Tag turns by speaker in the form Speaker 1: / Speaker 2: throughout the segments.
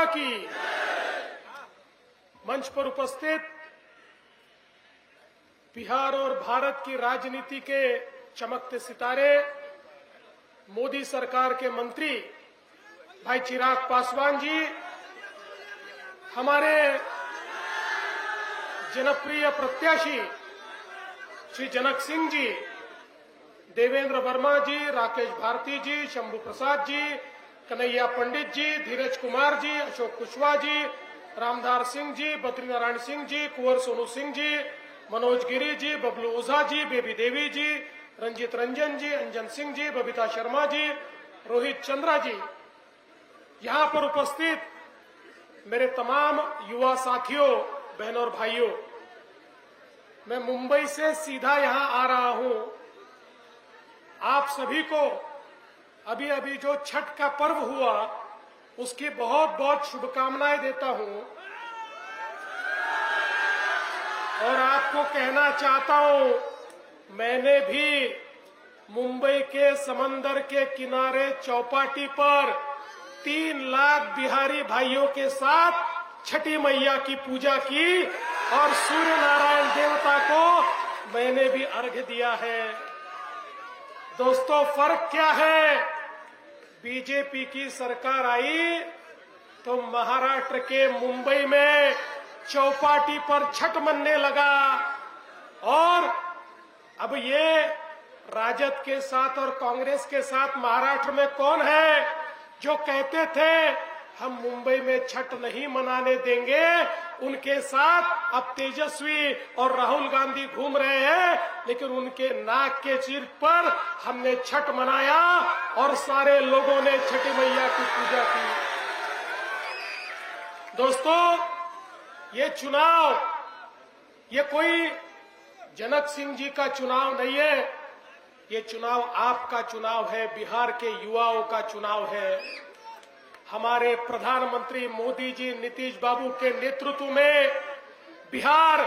Speaker 1: की। मंच पर उपस्थित बिहार और भारत की राजनीति के चमकते सितारे, मोदी सरकार के मंत्री भाई चिराग पासवान जी, हमारे जनप्रिय प्रत्याशी श्री जनक सिंह जी, देवेंद्र वर्मा जी, राकेश भारती जी, शंभू प्रसाद जी, कन्हैया पंडित जी, धीरज कुमार जी, अशोक कुशवाहा जी, रामधार सिंह जी, बद्रीनारायण सिंह जी, कुंवर सोनू सिंह जी, मनोज गिरी जी, बबलू ओझा जी, बेबी देवी जी, रंजीत रंजन जी, अंजन सिंह जी, बबीता शर्मा जी, रोहित चंद्रा जी, यहां पर उपस्थित मेरे तमाम युवा साथियों, बहनों और भाइयों, मैं मुंबई से सीधा यहां आ रहा हूं। आप सभी को अभी अभी जो छठ का पर्व हुआ उसकी बहुत बहुत शुभकामनाएं देता हूं और आपको कहना चाहता हूं, मैंने भी मुंबई के समंदर के किनारे चौपाटी पर 3 लाख बिहारी भाइयों के साथ छठी मैया की पूजा की और सूर्य नारायण देवता को मैंने भी अर्घ्य दिया है। दोस्तों, फर्क क्या है? बीजेपी की सरकार आई तो महाराष्ट्र के मुंबई में चौपाटी पर छठ मनने लगा और अब ये राजद के साथ और कांग्रेस के साथ महाराष्ट्र में कौन है जो कहते थे हम मुंबई में छठ नहीं मनाने देंगे, उनके साथ अब तेजस्वी और राहुल गांधी घूम रहे हैं, लेकिन उनके नाक के चिर पर हमने छठ मनाया और सारे लोगों ने छठी मैया की पूजा की। दोस्तों, ये चुनाव ये कोई जनक सिंह जी का चुनाव नहीं है, ये चुनाव आपका चुनाव है, बिहार के युवाओं का चुनाव है। हमारे प्रधानमंत्री मोदी जी, नीतीश बाबू के नेतृत्व में बिहार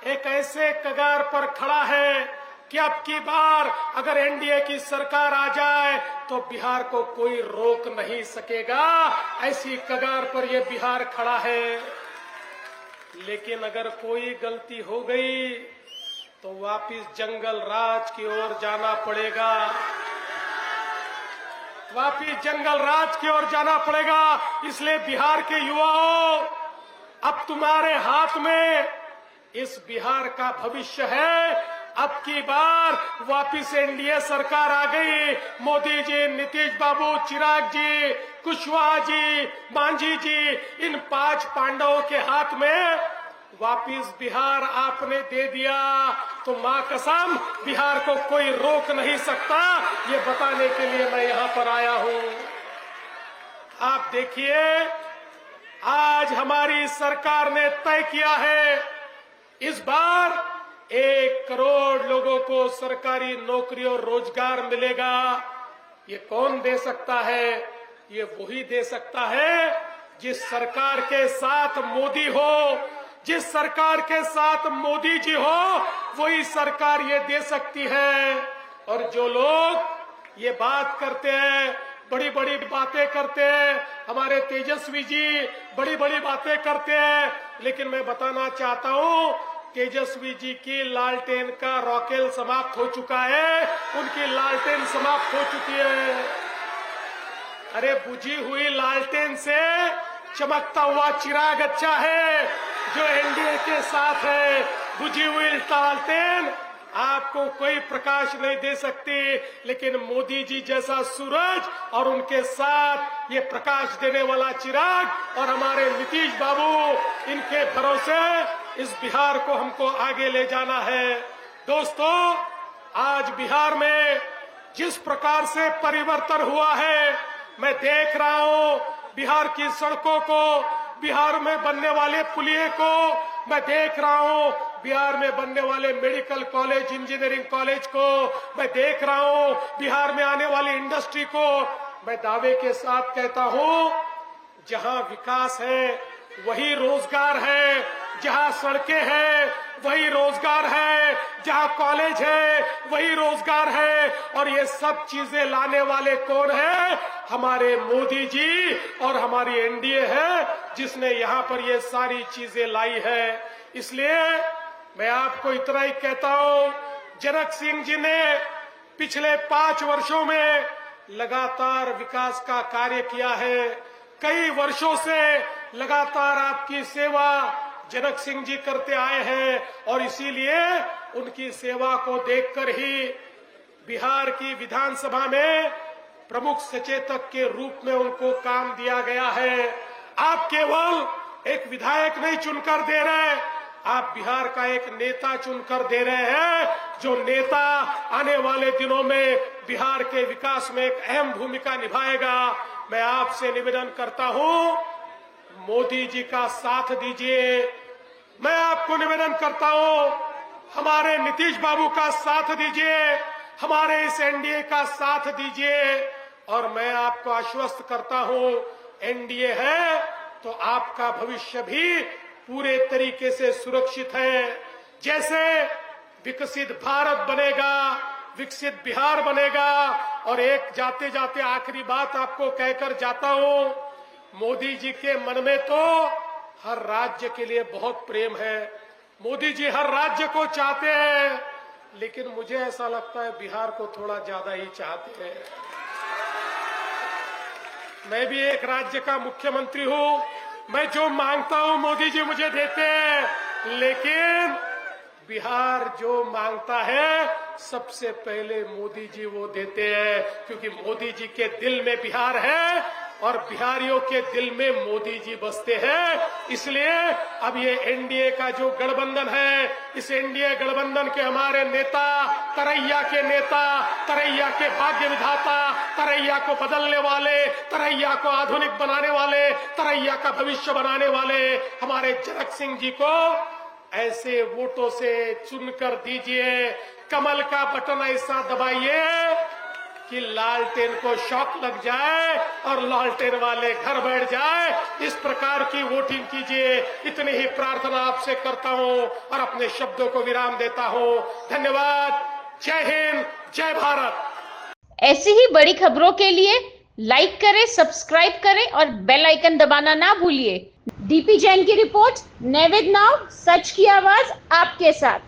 Speaker 1: एक ऐसे कगार पर खड़ा है कि अब की बार अगर एनडीए की सरकार आ जाए तो बिहार को कोई रोक नहीं सकेगा। ऐसी कगार पर यह बिहार खड़ा है। लेकिन अगर कोई गलती हो गई तो वापिस जंगल राज की ओर जाना पड़ेगा, वापिस जंगल राज की ओर जाना पड़ेगा। इसलिए बिहार के युवाओं, अब तुम्हारे हाथ में इस बिहार का भविष्य है। अब की बार वापिस एनडीए सरकार आ गई। मोदी जी, नीतीश बाबू, चिराग जी, कुशवाहा जी, मांझी जी, इन 5 पांडवों के हाथ में वापिस बिहार आपने दे दिया तो मां कसम बिहार को कोई रोक नहीं सकता, ये बताने के लिए मैं यहां पर आया हूं। आप देखिए, आज हमारी सरकार ने तय किया है इस बार 1 करोड़ लोगों को सरकारी नौकरी और रोजगार मिलेगा। ये कौन दे सकता है? ये वही दे सकता है जिस सरकार के साथ मोदी हो, जिस सरकार के साथ मोदी जी हो, वही सरकार ये दे सकती है। और जो लोग ये बात करते हैं, बड़ी बड़ी बातें करते हैं, हमारे तेजस्वी जी बड़ी बड़ी बातें करते हैं, लेकिन मैं बताना चाहता हूं, तेजस्वी जी की लालटेन का रॉकेल समाप्त हो चुका है, उनकी लालटेन समाप्त हो चुकी है। अरे बुझी हुई लालटेन से चमकता हुआ चिराग अच्छा है जो एनडीए के साथ है। बुझी हुई लालटेन आपको कोई प्रकाश नहीं दे सकती, लेकिन मोदी जी जैसा सूरज और उनके साथ ये प्रकाश देने वाला चिराग और हमारे नीतीश बाबू, इनके भरोसे इस बिहार को हमको आगे ले जाना है। दोस्तों, आज बिहार में जिस प्रकार से परिवर्तन हुआ है, मैं देख रहा हूं बिहार की सड़कों को, बिहार में बनने वाले पुलिये को, मैं देख रहा हूं बिहार में बनने वाले मेडिकल कॉलेज, इंजीनियरिंग कॉलेज को, मैं देख रहा हूं बिहार में आने वाली इंडस्ट्री को। मैं दावे के साथ कहता हूं, जहां विकास है वही रोजगार है, जहां सड़कें हैं वही रोजगार है, जहां कॉलेज है वही रोजगार है। और ये सब चीजें लाने वाले कौन है? हमारे मोदी जी और हमारी एनडीए है, जिसने यहां पर ये सारी चीजें लाई है। इसलिए मैं आपको इतना ही कहता हूं, जनक सिंह जी ने पिछले 5 वर्षों में लगातार विकास का कार्य किया है। कई वर्षों से लगातार आपकी सेवा जनक सिंह जी करते आए हैं और इसीलिए उनकी सेवा को देखकर ही बिहार की विधानसभा में प्रमुख सचेतक के रूप में उनको काम दिया गया है। आप केवल एक विधायक नहीं चुनकर दे रहे, आप बिहार का एक नेता चुनकर दे रहे हैं, जो नेता आने वाले दिनों में बिहार के विकास में एक अहम भूमिका निभाएगा। मैं आपसे निवेदन करता हूं, मोदी जी का साथ दीजिए। मैं आपको निवेदन करता हूं, हमारे नीतीश बाबू का साथ दीजिए, हमारे इस एनडीए का साथ दीजिए। और मैं आपको आश्वस्त करता हूं, एनडीए है तो आपका भविष्य भी पूरे तरीके से सुरक्षित है। जैसे विकसित भारत बनेगा, विकसित बिहार बनेगा। और एक जाते जाते आखिरी बात आपको कहकर जाता हूं, मोदी जी के मन में तो हर राज्य के लिए बहुत प्रेम है। मोदी जी हर राज्य को चाहते हैं, लेकिन मुझे ऐसा लगता है बिहार को थोड़ा ज्यादा ही चाहते हैं। मैं भी एक राज्य का मुख्यमंत्री हूं, मैं जो मांगता हूं मोदी जी मुझे देते हैं, लेकिन बिहार जो मांगता है सबसे पहले मोदी जी वो देते हैं, क्योंकि मोदी जी के दिल में बिहार है और बिहारियों के दिल में मोदी जी बसते हैं। इसलिए अब ये एनडीए का जो गठबंधन है, इस एनडीए गठबंधन के हमारे नेता, तरैया के नेता, तरैया के भाग्य विधाता, तरैया को बदलने वाले, तरैया को आधुनिक बनाने वाले, तरैया का भविष्य बनाने वाले हमारे जनक सिंह जी को ऐसे वोटों से चुनकर दीजिए। कमल का बटन ऐसा दबाइए कि लालटेन को शॉक लग जाए और लालटेन वाले घर बैठ जाए। इस प्रकार की वोटिंग कीजिए। इतनी ही प्रार्थना आपसे करता हूं और अपने शब्दों को विराम देता हूं। धन्यवाद। जय हिंद, जय भारत।
Speaker 2: ऐसी ही बड़ी खबरों के लिए लाइक करें, सब्सक्राइब करें और बेल आइकन दबाना ना भूलिए। डीपी जैन की रिपोर्ट, नेविद नाउ, सच की आवाज आपके साथ।